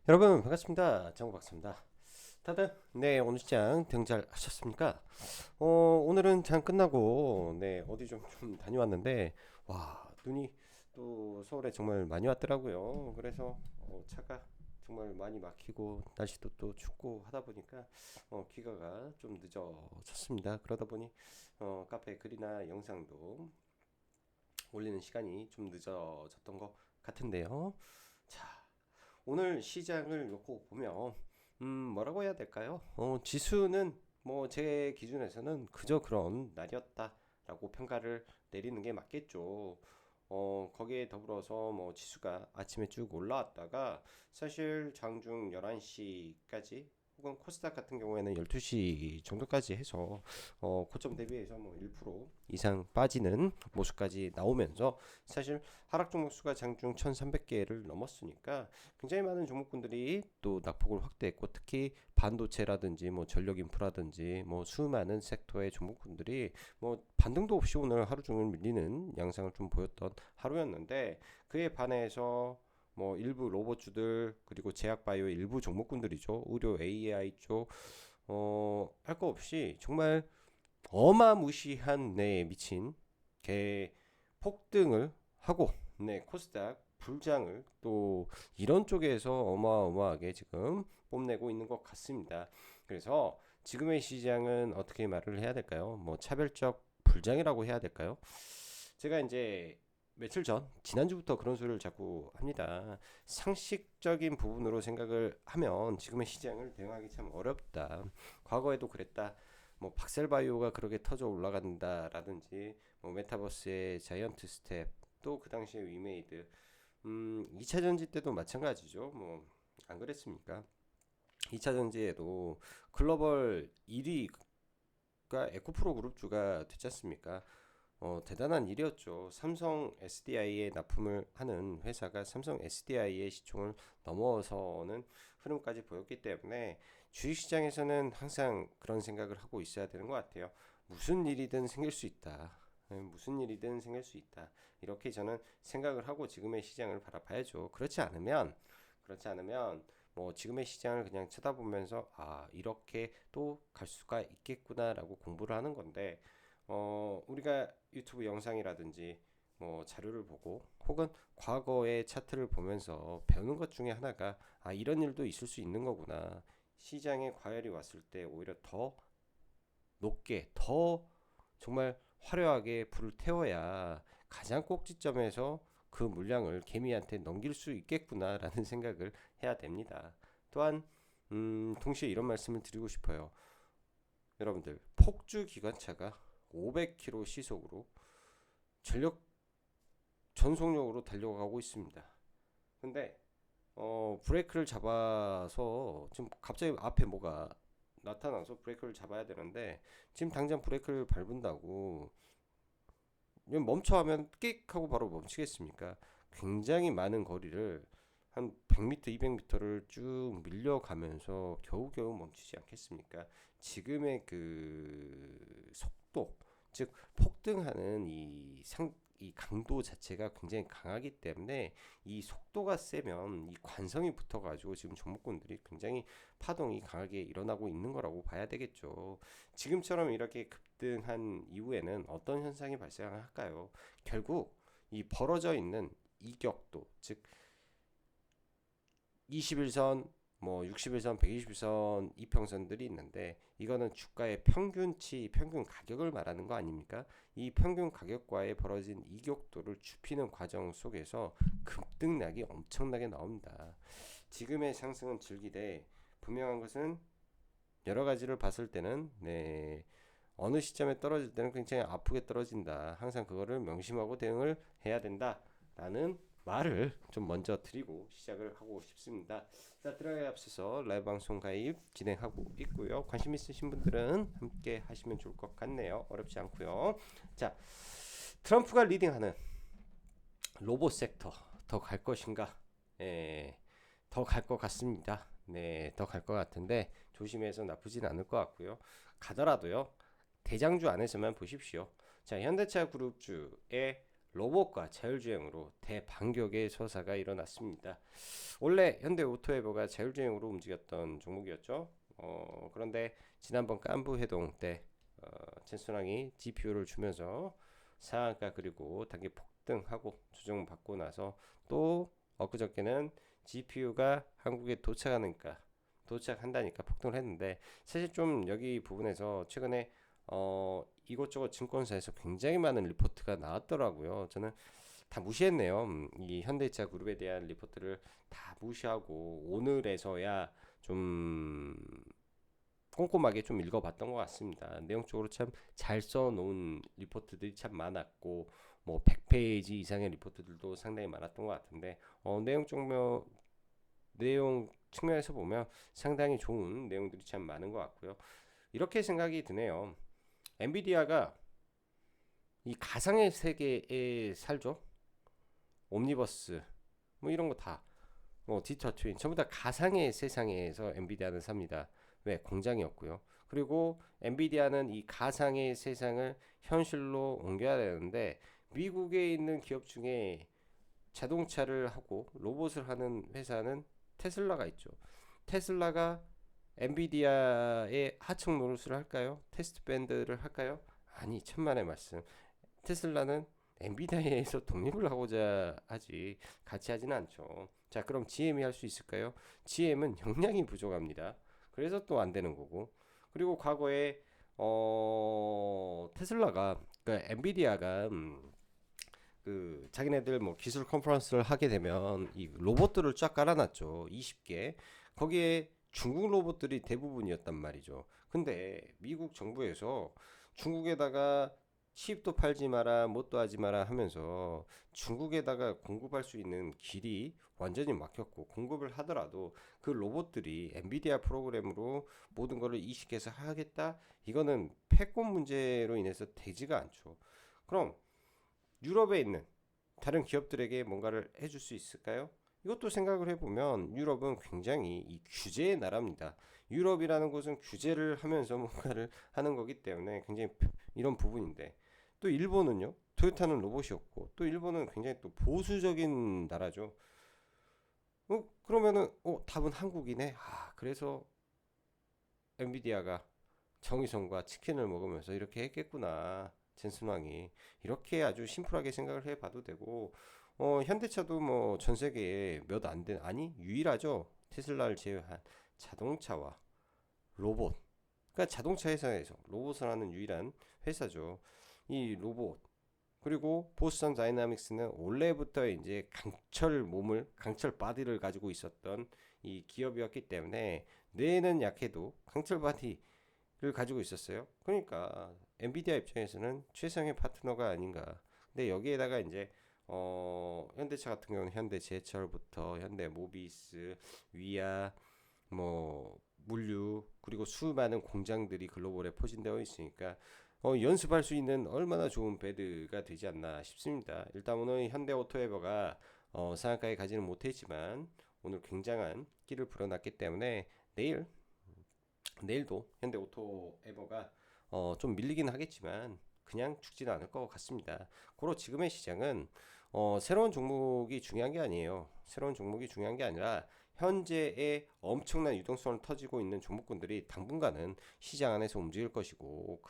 여러분 반갑습니다. 장구박사입니다. 다들 오늘 시장 등잘 하셨습니까? 오늘은 장 끝나고 어디 좀 다녀왔는데 와 눈이 또 서울에 정말 많이 왔더라고요. 그래서 차가 정말 많이 막히고 날씨도 또 춥고 하다 보니까 귀가가 좀 늦어졌습니다. 그러다 보니 카페 글이나 영상도 올리는 시간이 좀 늦어졌던 것 같은데요. 자, 오늘 시장을 놓고 보면 뭐라고 해야 될까요? 지수는 뭐 제 기준에서는 그저 그런 날이었다라고 평가를 내리는 게 맞겠죠. 거기에 더불어서 뭐 지수가 아침에 쭉 올라왔다가 사실 장중 11시까지 혹은 코스닥 같은 경우에는 12시 정도까지 해서 고점 대비해서 뭐 1% 이상 빠지는 모습까지 나오면서 사실 하락 종목 수가 장중 1300개를 넘었으니까 굉장히 많은 종목군들이 또 낙폭을 확대했고 특히 반도체라든지 뭐 전력 인프라든지 뭐 수많은 섹터의 종목군들이 뭐 반등도 없이 오늘 하루 종일 밀리는 양상을 좀 보였던 하루였는데 그에 반해서 뭐 일부 로봇주들 그리고 제약바이오 일부 종목군들이죠. 의료 AI 쪽 할 거 없이 정말 어마무시한 미친 개 폭등을 하고 코스닥 불장을 또 이런 쪽에서 어마어마하게 지금 뽐내고 있는 것 같습니다. 그래서 지금의 시장은 어떻게 말을 해야 될까요? 뭐 차별적 불장이라고 해야 될까요? 제가 이제 며칠 전 지난주부터 그런 소리를 자꾸 합니다. 상식적인 부분으로 생각을 하면 지금의 시장을 대응하기 참 어렵다. 과거에도 그랬다. 뭐 박셀바이오가 그렇게 터져 올라간다라든지 뭐 메타버스의 자이언트 스텝 또 그 당시에 위메이드 2차 전지 때도 마찬가지죠. 뭐 안 그랬습니까? 2차 전지에도 글로벌 1위가 에코프로 그룹주가 됐지 않습니까? 대단한 일이었죠. 삼성 SDI에 납품을 하는 회사가 삼성 SDI의 시총을 넘어서는 흐름까지 보였기 때문에 주식시장에서는 항상 그런 생각을 하고 있어야 되는 것 같아요. 무슨 일이든 생길 수 있다. 무슨 일이든 생길 수 있다. 이렇게 저는 생각을 하고 지금의 시장을 바라봐야죠. 그렇지 않으면 뭐 지금의 시장을 그냥 쳐다보면서 아 이렇게 또 갈 수가 있겠구나라고 공부를 하는 건데 우리가 유튜브 영상이라든지 뭐 자료를 보고 혹은 과거의 차트를 보면서 배우는 것 중에 하나가 아 이런 일도 있을 수 있는 거구나. 시장에 과열이 왔을 때 오히려 더 높게 더 정말 화려하게 불을 태워야 가장 꼭지점에서 그 물량을 개미한테 넘길 수 있겠구나라는 생각을 해야 됩니다. 또한 동시에 이런 말씀을 드리고 싶어요. 여러분들 폭주 기관차가 500km 시속으로 전력 전속력으로 달려가고 있습니다. 근데 브레이크를 잡아서 지금 갑자기 앞에 뭐가 나타나서 브레이크를 잡아야 되는데 지금 당장 브레이크를 밟은다고 멈춰 하면 끽 하고 바로 멈추겠습니까? 굉장히 많은 거리를 한 100m, 200m를 쭉 밀려가면서 겨우겨우 멈추지 않겠습니까? 지금의 그 속도, 즉 폭등하는 이 강도 자체가 굉장히 강하기 때문에 이 속도가 세면 이 관성이 붙어가지고 지금 종목군들이 굉장히 파동이 강하게 일어나고 있는 거라고 봐야 되겠죠. 지금처럼 이렇게 급등한 이후에는 어떤 현상이 발생할까요? 결국 이 벌어져 있는 이격도, 즉 21선, 뭐 61선, 120선 이평선들이 있는데 이거는 주가의 평균치, 평균 가격을 말하는 거 아닙니까? 이 평균 가격과의 벌어진 이격도를 좁히는 과정 속에서 급등락이 엄청나게 나옵니다. 지금의 상승은 즐기되 분명한 것은 여러 가지를 봤을 때는 어느 시점에 떨어질 때는 굉장히 아프게 떨어진다. 항상 그거를 명심하고 대응을 해야 된다라는 말을 좀 먼저 드리고 시작을 하고 싶습니다. 자, 들어가기 앞서서 라이브 방송 가입 진행하고 있고요. 관심 있으신 분들은 함께 하시면 좋을 것 같네요. 어렵지 않고요. 자, 트럼프가 리딩하는 로봇 섹터 더 갈 것인가? 더 갈 것 같습니다. 네, 더 갈 것 같은데 조심해서 나쁘진 않을 것 같고요. 가더라도요. 대장주 안에서만 보십시오. 자, 현대차 그룹주의 로봇과 자율주행으로 대반격의 서사가 일어났습니다. 원래 현대 오토에버가 자율주행으로 움직였던 종목이었죠. 그런데 지난번 깐부 회동 때 젠슨왕이 GPU를 주면서 상한가 그리고 단기 폭등하고 조정받고 나서 또 엊그저께는 GPU가 한국에 도착한다니까 폭등을 했는데, 사실 좀 여기 부분에서 최근에 이곳저곳 증권사에서 굉장히 많은 리포트가 나왔더라고요. 저는 다 무시했네요. 이 현대차 그룹에 대한 리포트를 다 무시하고 오늘에서야 좀 꼼꼼하게 좀 읽어봤던 것 같습니다. 내용적으로 참 잘 써놓은 리포트들이 참 많았고, 뭐 100페이지 이상의 리포트들도 상당히 많았던 것 같은데, 내용 측면에서 보면 상당히 좋은 내용들이 참 많은 것 같고요. 이렇게 생각이 드네요. 엔비디아가 이 가상의 세계에 살죠. 옴니버스 뭐 이런 거 다, 뭐 디지털 트윈 전부 다 가상의 세상에서 엔비디아는 삽니다. 왜? 공장이었고요. 그리고 엔비디아는 이 가상의 세상을 현실로 옮겨야 되는데, 미국에 있는 기업 중에 자동차를 하고 로봇을 하는 회사는 테슬라가 있죠. 테슬라가 엔비디아의 하청 노릇을 할까요? 테스트 밴드를 할까요? 아니, 천만의 말씀. 테슬라는 엔비디아에서 독립을 하고자 하지 같이 하지는 않죠. 자, 그럼 GM이 할 수 있을까요? GM은 역량이 부족합니다. 그래서 또 안 되는 거고. 그리고 과거에 테슬라가, 그러니까 엔비디아가 그 자기네들 뭐 기술 컨퍼런스를 하게 되면 이 로봇들을 쫙 깔아놨죠. 20개. 거기에 중국 로봇들이 대부분이었단 말이죠. 근데 미국 정부에서 중국에다가 칩도 팔지 마라, 뭣도 하지 마라 하면서 중국에다가 공급할 수 있는 길이 완전히 막혔고, 공급을 하더라도 그 로봇들이 엔비디아 프로그램으로 모든 것을 이식해서 하겠다? 이거는 패권 문제로 인해서 되지가 않죠. 그럼 유럽에 있는 다른 기업들에게 뭔가를 해줄 수 있을까요? 이것도 생각을 해보면 유럽은 굉장히 이 규제의 나라입니다. 유럽이라는 곳은 규제를 하면서 뭔가를 하는 거기 때문에 굉장히 이런 부분인데, 또 일본은요? 토요타는 로봇이었고, 또 일본은 굉장히 또 보수적인 나라죠. 그러면은 답은 한국이네. 그래서 엔비디아가 정의성과 치킨을 먹으면서 이렇게 했겠구나. 젠슨왕이 이렇게 아주 심플하게 생각을 해봐도 되고, 현대차도 뭐 전 세계에 몇 안 된, 아니 유일하죠. 테슬라를 제외한 자동차와 로봇. 그러니까 자동차 회사에서 로봇을 하는 유일한 회사죠. 이 로봇, 그리고 보스턴 다이나믹스는 원래부터 이제 강철 바디를 가지고 있었던 이 기업이었기 때문에 뇌는 약해도 강철 바디를 가지고 있었어요. 그러니까 엔비디아 입장에서는 최상의 파트너가 아닌가. 근데 여기에다가 이제 현대차 같은 경우는 현대제철부터 현대모비스, 위아, 뭐 물류, 그리고 수많은 공장들이 글로벌에 포진되어 있으니까 연습할 수 있는 얼마나 좋은 배드가 되지 않나 싶습니다. 일단 오늘 현대오토에버가 상한가에 가지는 못했지만 오늘 굉장한 끼를 불어났기 때문에 내일도 현대오토에버가 좀 밀리긴 하겠지만 그냥 죽지는 않을 것 같습니다. 고로 지금의 시장은 새로운 종목이 중요한 게 아니에요. 새로운 종목이 중요한 게 아니라 현재의 엄청난 유동성을 터지고 있는 종목군들이 당분간은 시장 안에서 움직일 것이고,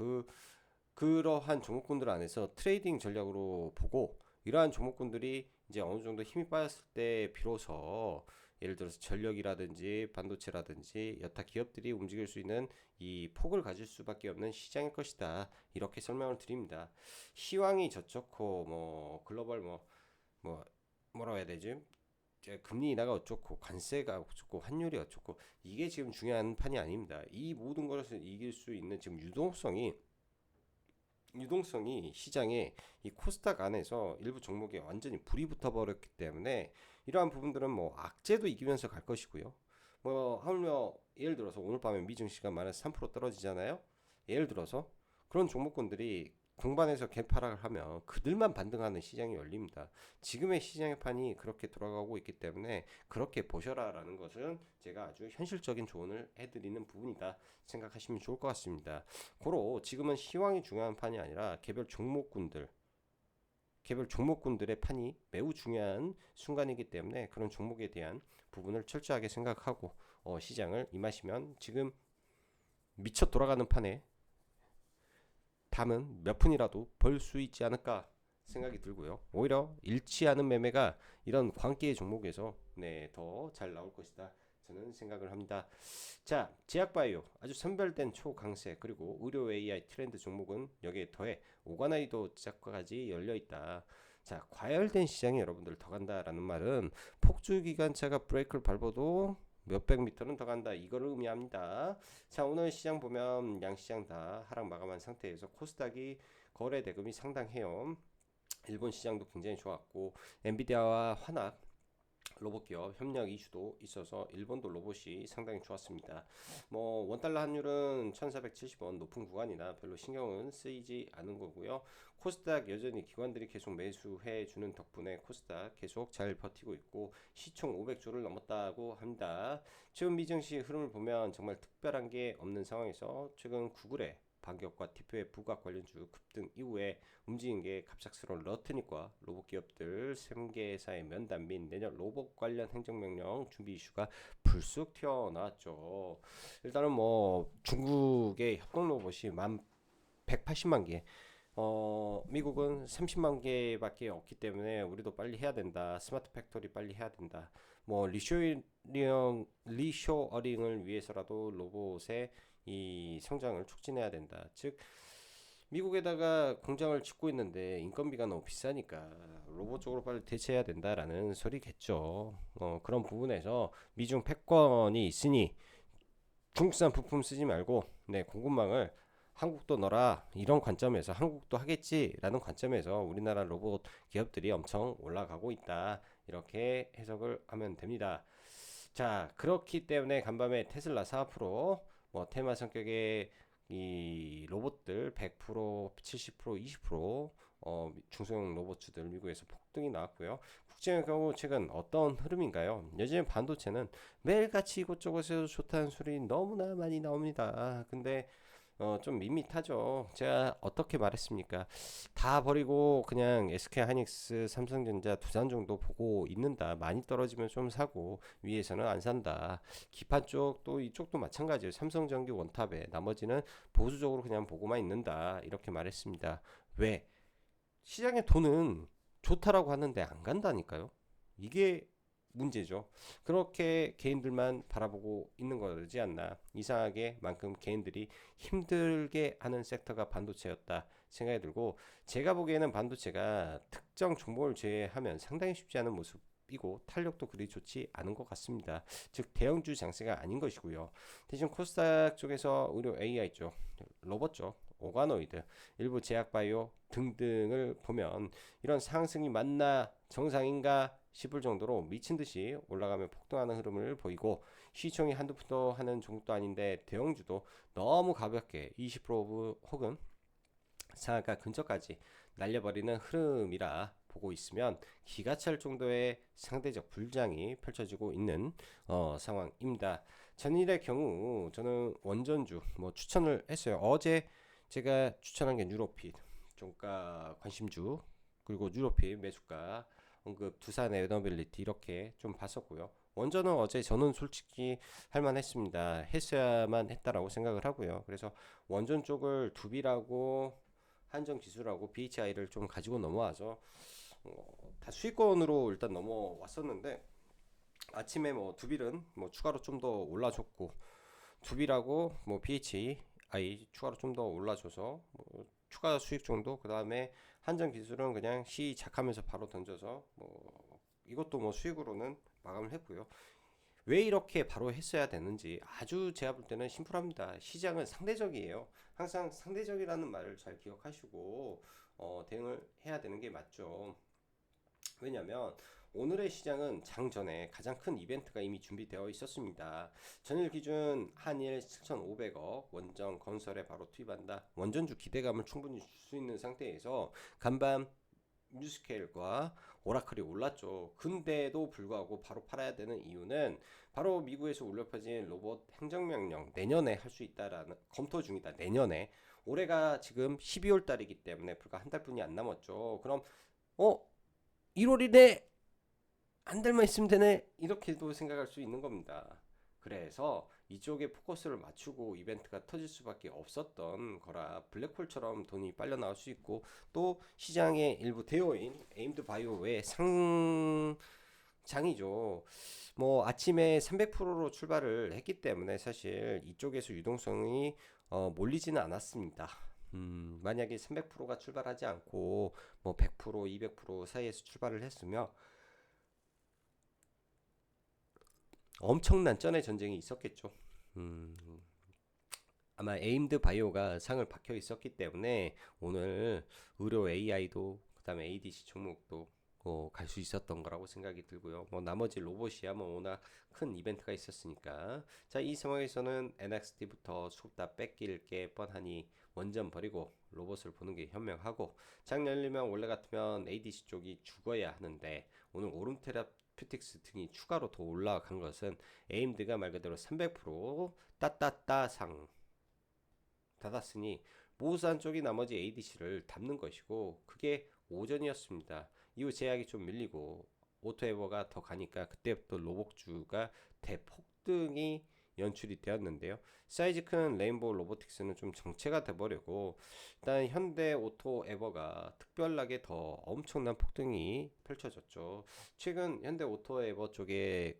그러한 종목군들 안에서 트레이딩 전략으로 보고, 이러한 종목군들이 이제 어느 정도 힘이 빠졌을 때 비로소 예를 들어서 전력이라든지 반도체라든지 여타 기업들이 움직일 수 있는 이 폭을 가질 수밖에 없는 시장일 것이다. 이렇게 설명을 드립니다. 시황이 저렇고 뭐 글로벌 뭐 뭐라고 해야 되지? 금리 인하가 어쩌고 관세가 어쩌고 환율이 어쩌고, 이게 지금 중요한 판이 아닙니다. 이 모든 것을 이길 수 있는 지금 유동성이 시장에 이 코스닥 안에서 일부 종목에 완전히 불이 붙어버렸기 때문에 이러한 부분들은 뭐 악재도 이기면서 갈 것이고요. 뭐 하물며 예를 들어서 오늘 밤에 미증시가 마이너스 3% 떨어지잖아요. 예를 들어서 그런 종목군들이 동반해서 개파락을 하면 그들만 반등하는 시장이 열립니다. 지금의 시장의 판이 그렇게 돌아가고 있기 때문에 그렇게 보셔라라는 것은 제가 아주 현실적인 조언을 해드리는 부분이다 생각하시면 좋을 것 같습니다. 고로 지금은 시황이 중요한 판이 아니라 개별 종목군들의 판이 매우 중요한 순간이기 때문에 그런 종목에 대한 부분을 철저하게 생각하고 시장을 임하시면 지금 미쳐 돌아가는 판에 담은 몇 푼이라도 벌 수 있지 않을까 생각이 들고요. 오히려 일치하는 매매가 이런 광기의 종목에서 더 잘 나올 것이다. 저는 생각을 합니다. 자, 제약바이오 아주 선별된 초강세 그리고 의료 AI 트렌드 종목은 여기에 더해 오가나이도 시작까지 열려 있다. 자, 과열된 시장에 여러분들 더 간다라는 말은 폭주 기관차가 브레이크를 밟아도 몇백 미터는 더 간다 이거를 의미합니다. 자, 오늘 시장 보면 양시장 다 하락 마감한 상태에서 코스닥이 거래 대금이 상당해요. 일본 시장도 굉장히 좋았고 엔비디아와 환학 로봇 기업 협력 이슈도 있어서 일본도 로봇이 상당히 좋았습니다. 뭐 원달러 환율은 1470원 높은 구간이나 별로 신경은 쓰이지 않은 거고요. 코스닥 여전히 기관들이 계속 매수해 주는 덕분에 코스닥 계속 잘 버티고 있고 시총 500조를 넘었다고 합니다. 최근 미증시 흐름을 보면 정말 특별한 게 없는 상황에서 최근 구글의 반격과 TP의 부각 관련주 급등 이후에 움직인 게 갑작스러운 러트닉과 로봇 기업들 3개사의 면담 및 내년 로봇 관련 행정명령 준비 이슈가 불쑥 튀어나왔죠. 일단은 뭐 중국의 협동 로봇이 180만 개, 미국은 30만 개밖에 없기 때문에 우리도 빨리 해야 된다. 스마트 팩토리 빨리 해야 된다. 뭐 리쇼어링을 위해서라도 로봇의 이 성장을 촉진해야 된다. 즉 미국에다가 공장을 짓고 있는데 인건비가 너무 비싸니까 로봇 쪽으로 빨리 대체해야 된다라는 소리겠죠. 그런 부분에서 미중 패권이 있으니 중국산 부품 쓰지 말고 공급망을 한국도 넣어라 이런 관점에서 한국도 하겠지라는 관점에서 우리나라 로봇 기업들이 엄청 올라가고 있다 이렇게 해석을 하면 됩니다. 자, 그렇기 때문에 간밤에 테슬라 4%, 뭐 테마 성격의 이 로봇들 100%, 70%, 20% 중소형 로봇주들 미국에서 폭등이 나왔고요. 국제의 경우 최근 어떤 흐름인가요? 요즘 반도체는 매일같이 이곳저곳에서 좋다는 소리 너무나 많이 나옵니다. 근데 좀 밋밋하죠. 제가 어떻게 말했습니까? 다 버리고 그냥 SK 하이닉스, 삼성전자, 두산 정도 보고 있는다. 많이 떨어지면 좀 사고 위에서는 안 산다. 기판 쪽도 이쪽도 마찬가지예요. 삼성전기 원탑에 나머지는 보수적으로 그냥 보고만 있는다. 이렇게 말했습니다. 왜? 시장의 돈은 좋다라고 하는데 안 간다니까요. 이게 문제죠. 그렇게 개인들만 바라보고 있는 거지 않나. 이상하게 만큼 개인들이 힘들게 하는 섹터가 반도체였다 생각이 들고 제가 보기에는 반도체가 특정 종목을 제외하면 상당히 쉽지 않은 모습이고 탄력도 그리 좋지 않은 것 같습니다. 즉 대형주 장세가 아닌 것이고요. 대신 코스닥 쪽에서 의료 AI 쪽, 로봇 쪽, 오가노이드, 일부 제약바이오 등등을 보면 이런 상승이 맞나 정상인가 싶을 정도로 미친듯이 올라가며 폭등하는 흐름을 보이고 시총이 한두 푼도 하는 종목도 아닌데 대형주도 너무 가볍게 20% 혹은 상한가 근처까지 날려버리는 흐름이라 보고 있으면 기가 찰 정도의 상대적 불장이 펼쳐지고 있는 상황입니다. 전일의 경우 저는 원전주 뭐 추천을 했어요. 어제 제가 추천한 게 뉴로핏 종가 관심주 그리고 뉴로핏 매수가 언급 두산의 에너빌리티 이렇게 좀 봤었고요. 원전은 어제 저는 솔직히 할만했습니다. 했어야만 했다라고 생각을 하고요. 그래서 원전 쪽을 두비라고 한정지수라고 BHI를 좀 가지고 넘어와서 다 수익권으로 일단 넘어왔었는데 아침에 뭐 두빌은 뭐 추가로 좀 더 올라줬고 두빌하고 뭐 BHI 추가로 좀 더 올라줘서 뭐 추가 수익 정도 그 다음에 한정 기술은 그냥 시작하면서 바로 던져서 뭐 이것도 뭐 수익으로는 마감을 했고요. 왜 이렇게 바로 했어야 되는지 아주 제가 볼 때는 심플합니다. 시장은 상대적이에요. 항상 상대적이라는 말을 잘 기억하시고 대응을 해야 되는 게 맞죠. 왜냐면 오늘의 시장은 장전에 가장 큰 이벤트가 이미 준비되어 있었습니다. 전일 기준 한일 7,500억 원전 건설에 바로 투입한다. 원전주 기대감을 충분히 줄 수 있는 상태에서 간밤 뉴스케일과 오라클이 올랐죠. 근데도 불구하고 바로 팔아야 되는 이유는 바로 미국에서 울려 퍼진 로봇 행정명령 내년에 할 수 있다라는 검토 중이다. 내년에 올해가 지금 12월 달이기 때문에 불과 한 달뿐이 안 남았죠. 그럼 어 1월이네 한 달만 있으면 되네 이렇게도 생각할 수 있는 겁니다. 그래서 이쪽에 포커스를 맞추고 이벤트가 터질 수밖에 없었던 거라 블랙홀처럼 돈이 빨려 나올 수 있고 또 시장의 일부 대요인 에임드 바이오의 상장이죠. 뭐 아침에 300%로 출발을 했기 때문에 사실 이쪽에서 유동성이 몰리지는 않았습니다. 만약에 300%가 출발하지 않고 뭐 100%, 200% 사이에서 출발을 했으면 엄청난 쩐의 전쟁이 있었겠죠. 음, 아마 에임드 바이오가 상을 박혀 있었기 때문에 오늘 의료 AI도 그다음에 ADC 종목도 갈 수 있었던 거라고 생각이 들고요. 뭐 나머지 로봇이야 뭐 워낙 큰 이벤트가 있었으니까 자 이 상황에서는 NXT부터 수급 다 뺏길 게 뻔하니 원전 버리고 로봇을 보는 게 현명하고 장 열리면 원래 같으면 ADC 쪽이 죽어야 하는데 오늘 오름 테라퓨틱스 등이 추가로 더 올라간 것은 에임드가 말 그대로 300% 따따따 상 닫았으니 모우산 쪽이 나머지 ADC를 담는 것이고 그게 오전이었습니다. 이후 제약이 좀 밀리고 오토에버가 더 가니까 그때부터 로복주가 대폭등이 연출이 되었는데요. 사이즈 큰 레인보우 로보틱스는 좀 정체가 돼버리고 일단 현대 오토 에버가 특별하게 더 엄청난 폭등이 펼쳐졌죠. 최근 현대 오토 에버 쪽에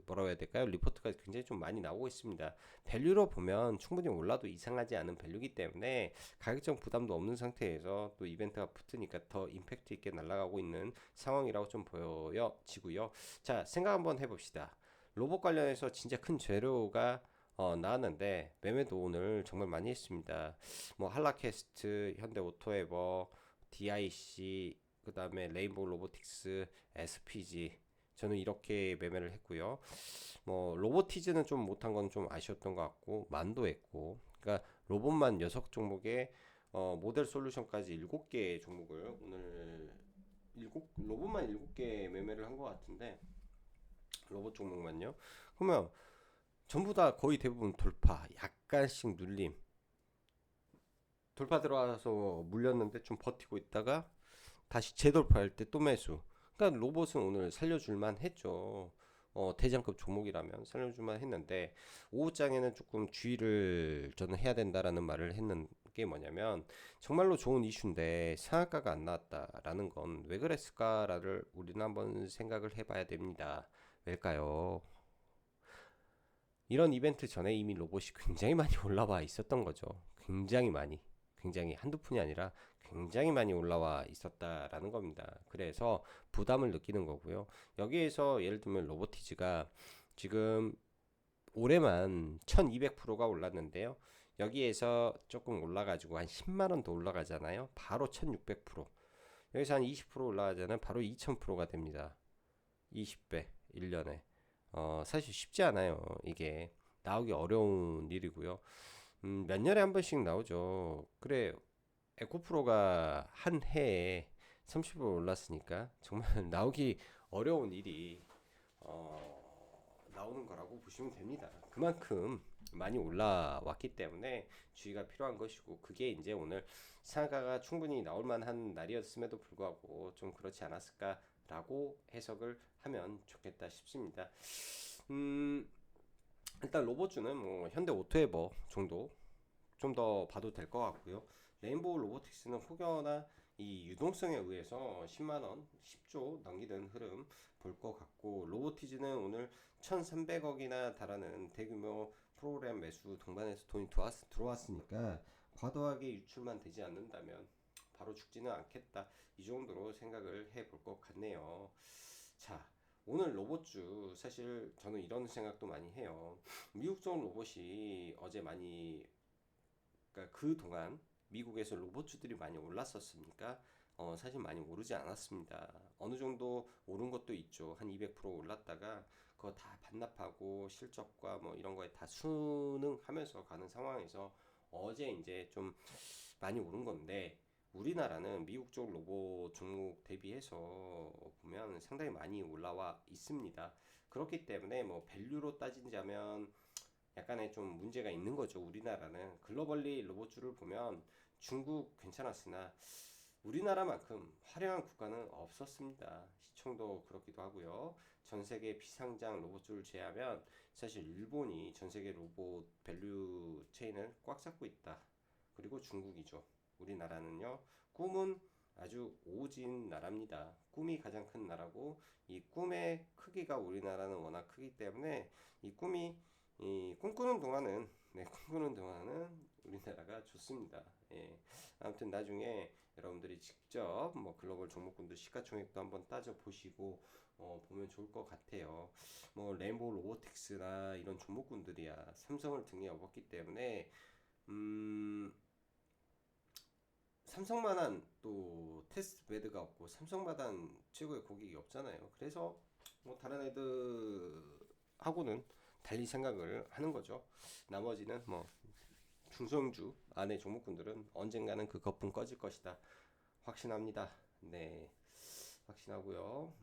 뭐라고 해야 될까요? 리포트가 굉장히 좀 많이 나오고 있습니다. 밸류로 보면 충분히 올라도 이상하지 않은 밸류이기 때문에 가격적 부담도 없는 상태에서 또 이벤트가 붙으니까 더 임팩트 있게 날아가고 있는 상황이라고 좀 보여지고요. 자, 생각 한번 해봅시다. 로봇 관련해서 진짜 큰 재료가 나왔는데 매매도 오늘 정말 많이 했습니다. 뭐 한라캐스트, 현대오토에버, DIC, 그 다음에 레인보우 로보틱스, SPG 저는 이렇게 매매를 했고요. 뭐 로보티즈는 좀 못한 건 좀 아쉬웠던 것 같고 만도 했고 그러니까 로봇만 6종목에 모델 솔루션까지 7개 종목을 오늘 로봇만 7개 매매를 한 것 같은데 로봇 종목만요. 그러면 전부 다 거의 대부분 돌파 약간씩 눌림 돌파 들어와서 물렸는데 좀 버티고 있다가 다시 재돌파할 때 또 매수. 그러니까 로봇은 오늘 살려줄만 했죠. 대장급 종목이라면 살려줄만 했는데 오후장에는 조금 주의를 저는 해야 된다라는 말을 했는 게 뭐냐면 정말로 좋은 이슈인데 상한가가 안 나왔다라는 건 왜 그랬을까를 우리는 한번 생각을 해봐야 됩니다. 왜일까요? 이런 이벤트 전에 이미 로봇이 굉장히 많이 올라와 있었던 거죠. 굉장히 많이. 굉장히 한두 푼이 아니라 굉장히 많이 올라와 있었다라는 겁니다. 그래서 부담을 느끼는 거고요. 여기에서 예를 들면 로보티즈가 지금 올해만 1200%가 올랐는데요. 여기에서 조금 올라가지고 한 10만 원 더 올라가잖아요. 바로 1600%. 여기서 한 20% 올라가잖아요. 바로 2000%가 됩니다. 20배 1년에. 사실 쉽지 않아요. 이게 나오기 어려운 일이고요. 몇 년에 한 번씩 나오죠. 그래, 에코프로가 한 해에 30% 올랐으니까 정말 나오기 어려운 일이 나오는 거라고 보시면 됩니다. 그만큼 많이 올라왔기 때문에 주의가 필요한 것이고 그게 이제 오늘 상가가 충분히 나올 만한 날이었음에도 불구하고 좀 그렇지 않았을까라고 해석을 하면 좋겠다 싶습니다. 음, 일단 로봇주는 뭐 현대 오토에버 정도 좀 더 봐도 될 것 같고요. 레인보우 로보틱스는 혹여나 이 유동성에 의해서 10만 원, 10조 넘기는 흐름 볼 것 같고 로보티즈는 오늘 1,300억이나 달하는 대규모 프로그램 매수 동반해서 돈이 들어왔으니까 과도하게 유출만 되지 않는다면 바로 죽지는 않겠다. 이 정도로 생각을 해볼 것 같네요. 자, 오늘 로봇주 사실 저는 이런 생각도 많이 해요. 미국적 로봇이 어제 많이 그러니까 그동안 미국에서 로봇주들이 많이 올랐었습니까? 사실 많이 오르지 않았습니다. 어느 정도 오른 것도 있죠. 한 200% 올랐다가 그거 다 반납하고 실적과 뭐 이런 거에 다 순응하면서 가는 상황에서 어제 이제 좀 많이 오른 건데 우리나라는 미국 쪽 로봇 종목 대비해서 보면 상당히 많이 올라와 있습니다. 그렇기 때문에 뭐 밸류로 따지자면 약간의 좀 문제가 있는 거죠. 우리나라는 글로벌리 로봇주를 보면 중국 괜찮았으나 우리나라만큼 화려한 국가는 없었습니다. 시청도 그렇기도 하고요. 전 세계 비상장 로봇을 제외하면 사실 일본이 전 세계 로봇 밸류 체인을 꽉 잡고 있다. 그리고 중국이죠. 우리나라는요. 꿈은 아주 오진 나라입니다. 꿈이 가장 큰 나라고 이 꿈의 크기가 우리나라는 워낙 크기 때문에 이 꿈이 이 꿈꾸는 동안은 꿈꾸는 동안은 우리나라가 좋습니다. 예. 아무튼 나중에 여러분들이 직접 뭐 글로벌 종목군들 시가총액도 한번 따져 보시고 보면 좋을 것 같아요. 뭐 레인보우 로보틱스나 이런 종목군들이야 삼성을 등에 업었기 때문에 음, 삼성만한 또 테스트 베드가 없고 삼성만한 최고의 고객이 없잖아요. 그래서 뭐 다른 애들하고는 달리 생각을 하는 거죠. 나머지는 뭐 중성주 안에 종목군들은 언젠가는 그 거품 꺼질 것이다. 확신합니다. 네, 확신하고요.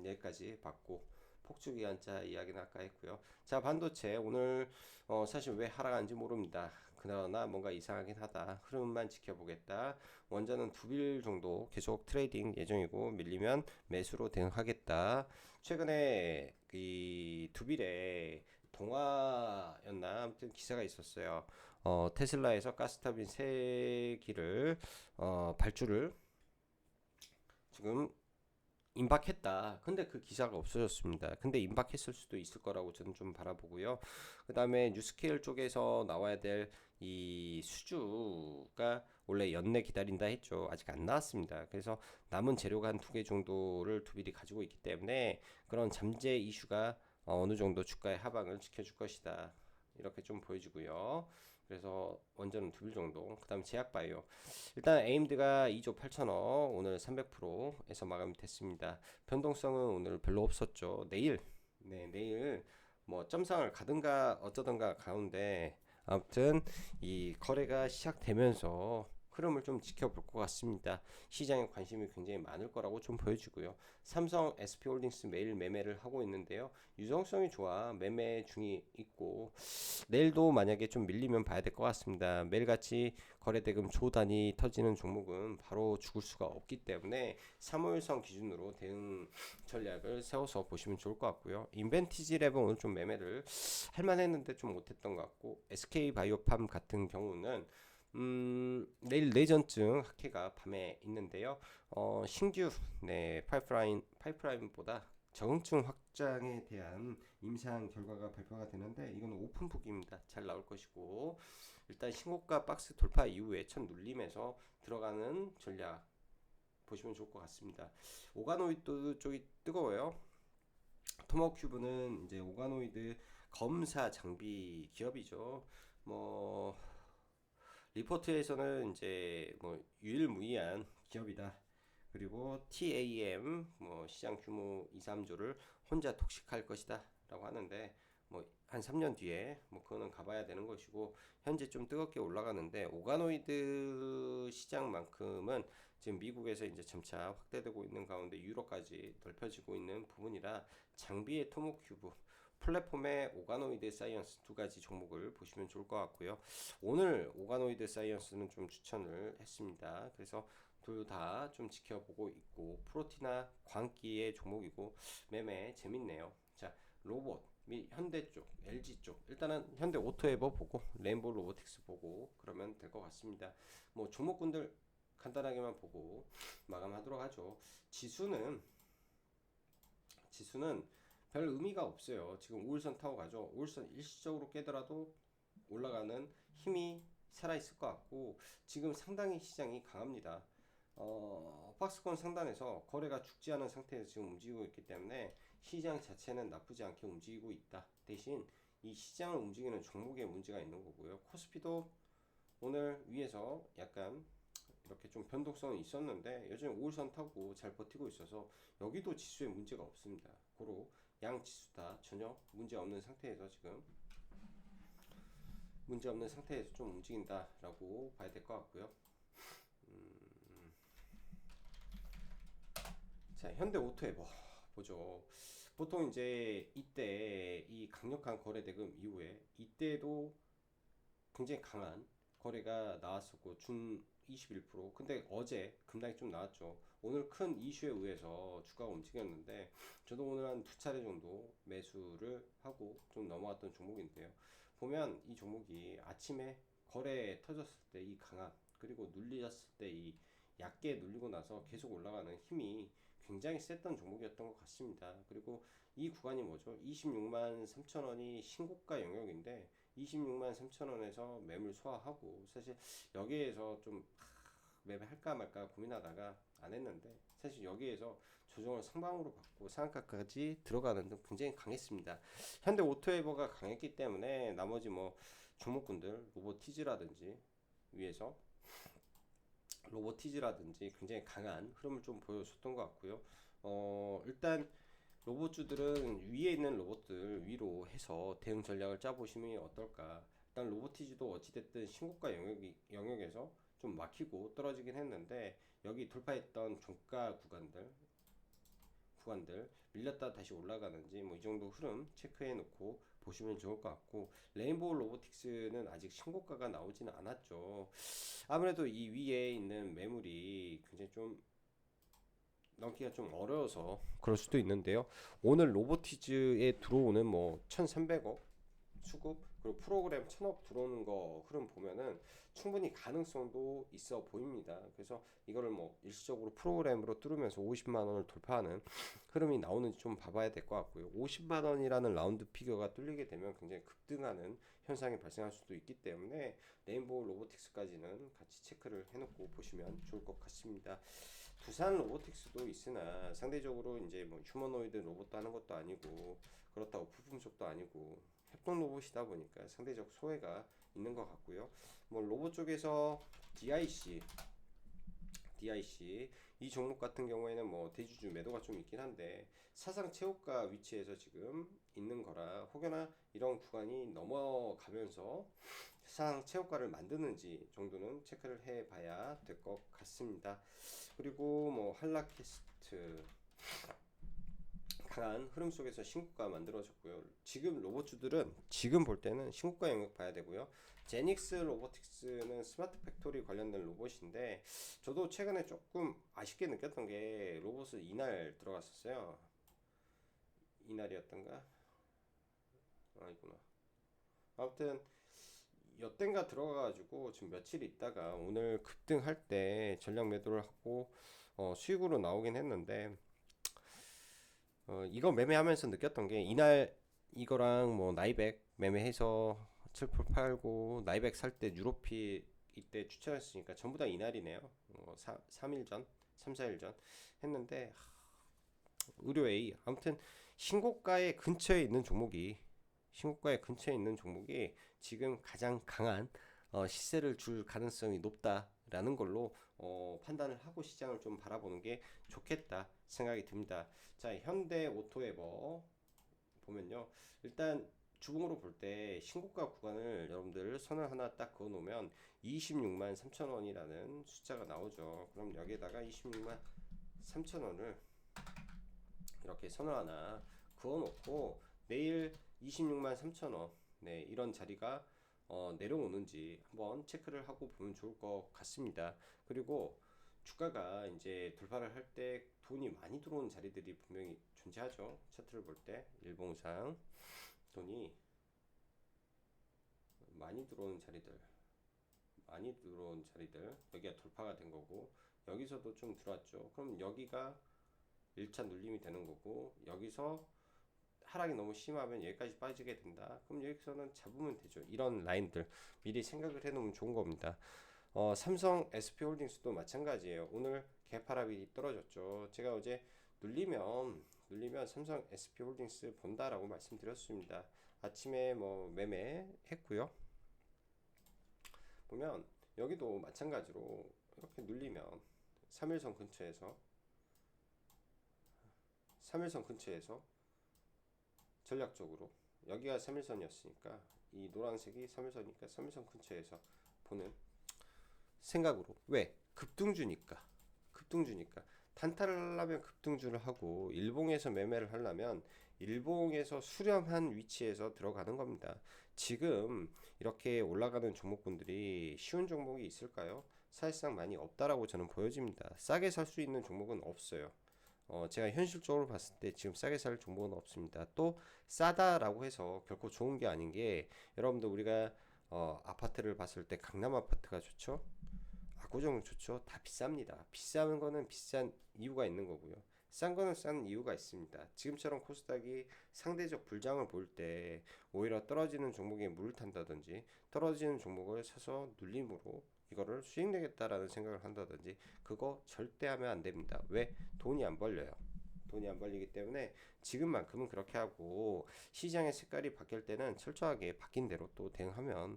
여기까지 받고 폭주기관차 이야기는 아까 했고요. 자, 반도체 오늘 사실 왜 하락한지 모릅니다. 그러나 뭔가 이상하긴 하다. 흐름만 지켜보겠다. 원자는 2빌 정도 계속 트레이딩 예정이고 밀리면 매수로 대응하겠다. 최근에 이 2빌에 동화였나 아무튼 기사가 있었어요. 테슬라에서 가스터빈 3기를 발주를 지금 임박했다. 근데 그 기사가 없어졌습니다. 근데 임박했을 수도 있을 거라고 저는 좀 바라보고요. 그 다음에 뉴스케일 쪽에서 나와야 될 이 수주가 원래 연내 기다린다 했죠. 아직 안 나왔습니다. 그래서 남은 재료가 한 2개 정도를 두빌이 가지고 있기 때문에 그런 잠재 이슈가 어느 정도 주가의 하방을 지켜줄 것이다. 이렇게 좀 보여지고요. 그래서 원전은 2빌 정도. 그 다음 제약바이오. 일단 에임드가 2조 8천억 오늘 300%에서 마감이 됐습니다. 변동성은 오늘 별로 없었죠. 내일 뭐 점상을 가든가 어쩌든가 가운데 아무튼 이 거래가 시작되면서 흐름을 좀 지켜볼 것 같습니다. 시장에 관심이 굉장히 많을 거라고 좀 보여지고요. 삼성 SP홀딩스 매일 매매를 하고 있는데요. 유동성이 좋아 매매 중이 있고 내일도 만약에 좀 밀리면 봐야 될 것 같습니다. 매일같이 거래대금 조 단위 터지는 종목은 바로 죽을 수가 없기 때문에 3월선 기준으로 대응 전략을 세워서 보시면 좋을 것 같고요. 인벤티지 랩은 오늘 좀 매매를 할만했는데 좀 못했던 것 같고 SK바이오팜 같은 경우는 내일 내전증 학회가 밤에 있는데요. 신규 파이프라인보다 적응증 확장에 대한 임상 결과가 발표가 되는데 이건 오픈북입니다. 잘 나올 것이고 일단 신고가 박스 돌파 이후에 첫 눌림에서 들어가는 전략 보시면 좋을 것 같습니다. 오가노이드 쪽이 뜨거워요. 토머큐브는 이제 오가노이드 검사 장비 기업이죠. 뭐 리포트에서는 이제 뭐 유일무이한 기업이다. 그리고 TAM 뭐 시장 규모 2, 3조를 혼자 독식할 것이다라고 하는데 뭐 한 3년 뒤에 뭐 그거는 가봐야 되는 것이고 현재 좀 뜨겁게 올라가는데 오가노이드 시장만큼은 지금 미국에서 이제 점차 확대되고 있는 가운데 유럽까지 넓혀지고 있는 부분이라 장비의 토모큐브 플랫폼의 오가노이드 사이언스 두 가지 종목을 보시면 좋을 것 같고요. 오늘 오가노이드 사이언스는 좀 추천을 했습니다. 그래서 둘 다 좀 지켜보고 있고 프로티나 광기의 종목이고 매매 재밌네요. 자, 로봇 및 현대 쪽, LG 쪽 일단은 현대 오토에버 보고 레인보우 로보틱스 보고 그러면 될 것 같습니다. 뭐 종목군들 간단하게만 보고 마감하도록 하죠. 지수는 별 의미가 없어요. 지금 우울선 타고 가죠. 우울선 일시적으로 깨더라도 올라가는 힘이 살아있을 것 같고 지금 상당히 시장이 강합니다. 박스권 상단에서 거래가 죽지 않은 상태에서 지금 움직이고 있기 때문에 시장 자체는 나쁘지 않게 움직이고 있다. 대신 이 시장을 움직이는 종목에 문제가 있는 거고요. 코스피도 오늘 위에서 약간 이렇게 좀 변동성이 있었는데 여전히 5일선 타고 잘 버티고 있어서 여기도 지수에 문제가 없습니다. 고로 양 지수 다 전혀 문제 없는 상태에서 지금 문제 없는 상태에서 좀 움직인다라고 봐야 될 것 같고요. 자, 현대 오토에버 보죠. 보통 이제 이때 이 강력한 거래 대금 이후에 이때도 굉장히 강한 거래가 나왔었고 21%. 근데 어제 급락이 좀 나왔죠. 오늘 큰 이슈에 의해서 주가가 움직였는데 저도 오늘 한 두 차례 정도 매수를 하고 좀 넘어갔던 종목인데요. 보면 이 종목이 아침에 거래 터졌을 때 이 강함, 그리고 눌렸을 때 이 얕게 눌리고 나서 계속 올라가는 힘이 굉장히 셌던 종목이었던 것 같습니다. 그리고 이 구간이 뭐죠? 26만 3천 원이 신고가 영역인데 26만 3천 원에서 매물 소화하고, 사실 여기에서 좀 매매할까 말까 고민하다가 안 했는데, 사실 여기에서 조정을 상방으로 받고 상한가까지 들어가는 등 굉장히 강했습니다. 현대 오토웨버가 강했기 때문에 나머지 뭐 종목군들 로보티즈라든지 위에서 로보티즈라든지 굉장히 강한 흐름을 좀 보여줬던 것 같고요. 일단 로봇주들은 위에 있는 로봇들 위로 해서 대응 전략을 짜보시면 어떨까. 일단 로보티즈도 어찌됐든 신고가 영역에서 좀 막히고 떨어지긴 했는데, 여기 돌파했던 종가 구간들 밀렸다 다시 올라가는지 뭐 이 정도 흐름 체크해 놓고 보시면 좋을 것 같고, 레인보우 로보틱스는 아직 신고가가 나오지는 않았죠. 아무래도 이 위에 있는 매물이 굉장히 좀 넣기가 좀 어려워서 그럴 수도 있는데요. 오늘 로보티즈에 들어오는 뭐 1,300억 수급, 그리고 프로그램 1,000억 들어오는 거 흐름 보면은 충분히 가능성도 있어 보입니다. 그래서 이거를 뭐 일시적으로 프로그램으로 뚫으면서 50만 원을 돌파하는 흐름이 나오는지 좀 봐봐야 될 것 같고요. 50만 원이라는 라운드 피겨가 뚫리게 되면 굉장히 급등하는 현상이 발생할 수도 있기 때문에 레인보우 로보틱스까지는 같이 체크를 해놓고 보시면 좋을 것 같습니다. 두산 로보틱스도 있으나 상대적으로 이제 뭐 휴머노이드 로봇도 하는 것도 아니고, 그렇다고 부품속도 아니고 협동 로봇이다 보니까 상대적 소외가 있는 것 같고요. 뭐 로봇 쪽에서 DIC 이 종목 같은 경우에는 뭐 대주주 매도가 좀 있긴 한데 사상 최고가 위치에서 지금 있는 거라, 혹여나 이런 구간이 넘어가면서 사상 최고가를 만드는지 정도는 체크를 해봐야 될 것 같습니다. 그리고 뭐 한라캐스트 강한 흐름 속에서 신고가 만들어졌고요. 지금 로봇주들은 지금 볼 때는 신고가 영역 봐야 되고요. 제닉스 로보틱스는 스마트 팩토리 관련된 로봇인데, 저도 최근에 조금 아쉽게 느꼈던 게 로봇을 이날 들어갔었어요. 이날이었던가? 아니구나. 아무튼 여땐가 들어가가지고 지금 며칠 있다가 오늘 급등할 때 전략 매도를 하고 수익으로 나오긴 했는데, 이거 매매하면서 느꼈던 게, 이날 이거랑 뭐 나이백 매매해서 7% 팔고 나이백 살 때 유로피 이때 추천했으니까 전부 다 이날이네요. 3일 전, 3, 4일 전 했는데 의료 A, 아무튼 신고가의 근처에 있는 종목이 지금 가장 강한 시세를 줄 가능성이 높다라는 걸로 판단을 하고 시장을 좀 바라보는 게 좋겠다 생각이 듭니다. 자, 현대 오토에버 보면요. 일단 주봉으로 볼 때 신고가 구간을 여러분들 선을 하나 딱 그어 놓으면 26만 3천 원이라는 숫자가 나오죠. 그럼 여기에다가 26만 3천 원을 이렇게 선을 하나 그어 놓고 내일 26만 3천 원, 네, 이런 자리가 내려오는지 한번 체크를 하고 보면 좋을 것 같습니다. 그리고 주가가 이제 돌파를 할 때 돈이 많이 들어오는 자리들이 분명히 존재하죠. 차트를 볼 때 일봉상 돈이 많이 들어오는 자리들 여기가 돌파가 된 거고, 여기서도 좀 들어왔죠. 그럼 여기가 1차 눌림이 되는 거고, 여기서 하락이 너무 심하면 여기까지 빠지게 된다. 그럼 여기서는 잡으면 되죠. 이런 라인들 미리 생각을 해놓으면 좋은 겁니다. 삼성 SP홀딩스도 마찬가지예요. 오늘 개파락이 떨어졌죠. 제가 어제 눌리면 삼성 SP홀딩스 본다라고 말씀드렸습니다. 아침에 뭐 매매했고요. 보면 여기도 마찬가지로 이렇게 눌리면 3일선 근처에서 전략적으로 여기가 3일선이었으니까 이 노란색이 3일선이니까 3일선 근처에서 보는 생각으로, 왜? 급등주니까 단타를 하려면 급등주를 하고, 일봉에서 매매를 하려면 일봉에서 수렴한 위치에서 들어가는 겁니다. 지금 이렇게 올라가는 종목군들이 쉬운 종목이 있을까요? 사실상 많이 없다라고 저는 보여집니다. 싸게 살 수 있는 종목은 없어요. 제가 현실적으로 봤을 때 지금 싸게 살 종목은 없습니다. 또 싸다라고 해서 결코 좋은 게 아닌 게, 여러분들 우리가 아파트를 봤을 때 강남 아파트가 좋죠? 압구정은 좋죠? 다 비쌉니다. 비싼 거는 비싼 이유가 있는 거고요. 싼 거는 싼 이유가 있습니다. 지금처럼 코스닥이 상대적 불장을 볼 때 오히려 떨어지는 종목에 물을 탄다든지, 떨어지는 종목을 사서 눌림으로 이거를 수익 내겠다라는 생각을 한다든지, 그거 절대 하면 안 됩니다. 왜? 돈이 안 벌려요. 돈이 안 벌리기 때문에 지금만큼은 그렇게 하고, 시장의 색깔이 바뀔 때는 철저하게 바뀐 대로 또 대응하면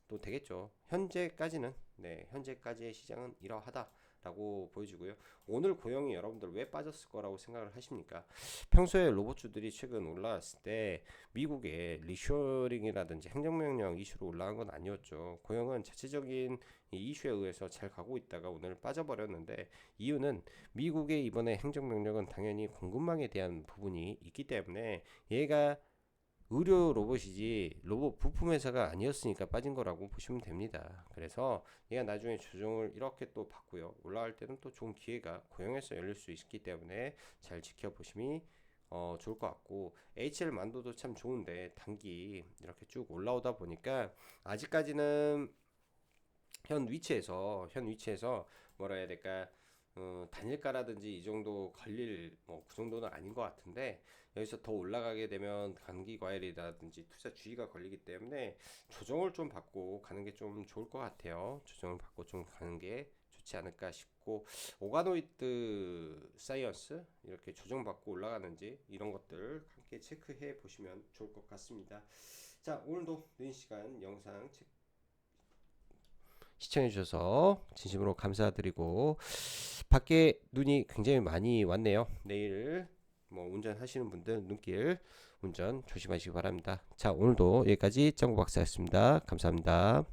또 되겠죠. 현재까지는, 네, 현재까지의 시장은 이러하다라고 보여지고요. 오늘 고용이 여러분들 왜 빠졌을 거라고 생각을 하십니까? 평소에 로봇주들이 최근 올라왔을 때 미국의 리쇼링이라든지 행정명령 이슈로 올라간 건 아니었죠. 고용은 자체적인 이 이슈에 의해서 잘 가고 있다가 오늘 빠져버렸는데, 이유는 미국의 이번에 행정명령은 당연히 공급망에 대한 부분이 있기 때문에, 얘가 의료 로봇이지 로봇 부품 회사가 아니었으니까 빠진 거라고 보시면 됩니다. 그래서 얘가 나중에 조정을 이렇게 또 받고요, 올라갈 때는 또 좋은 기회가 고용해서 열릴 수 있기 때문에 잘 지켜보심이 좋을 것 같고, HL 만도도 참 좋은데 단기 이렇게 쭉 올라오다 보니까 아직까지는 현 위치에서 뭐라 해야 될까, 단일가라든지 이 정도 걸릴 뭐 그 정도는 아닌 것 같은데, 여기서 더 올라가게 되면 단기 과열이라든지 투자 주의가 걸리기 때문에 조정을 좀 받고 가는 게 좀 좋을 것 같아요. 조정을 받고 좀 가는 게 좋지 않을까 싶고, 오가노이드 사이언스 이렇게 조정받고 올라가는지 이런 것들 함께 체크해 보시면 좋을 것 같습니다. 자, 오늘도 늦은 시간 영상 시청해 주셔서 진심으로 감사드리고, 밖에 눈이 굉장히 많이 왔네요. 내일 뭐 운전하시는 분들 눈길 운전 조심하시기 바랍니다. 자, 오늘도 여기까지 짱구 박사였습니다. 감사합니다.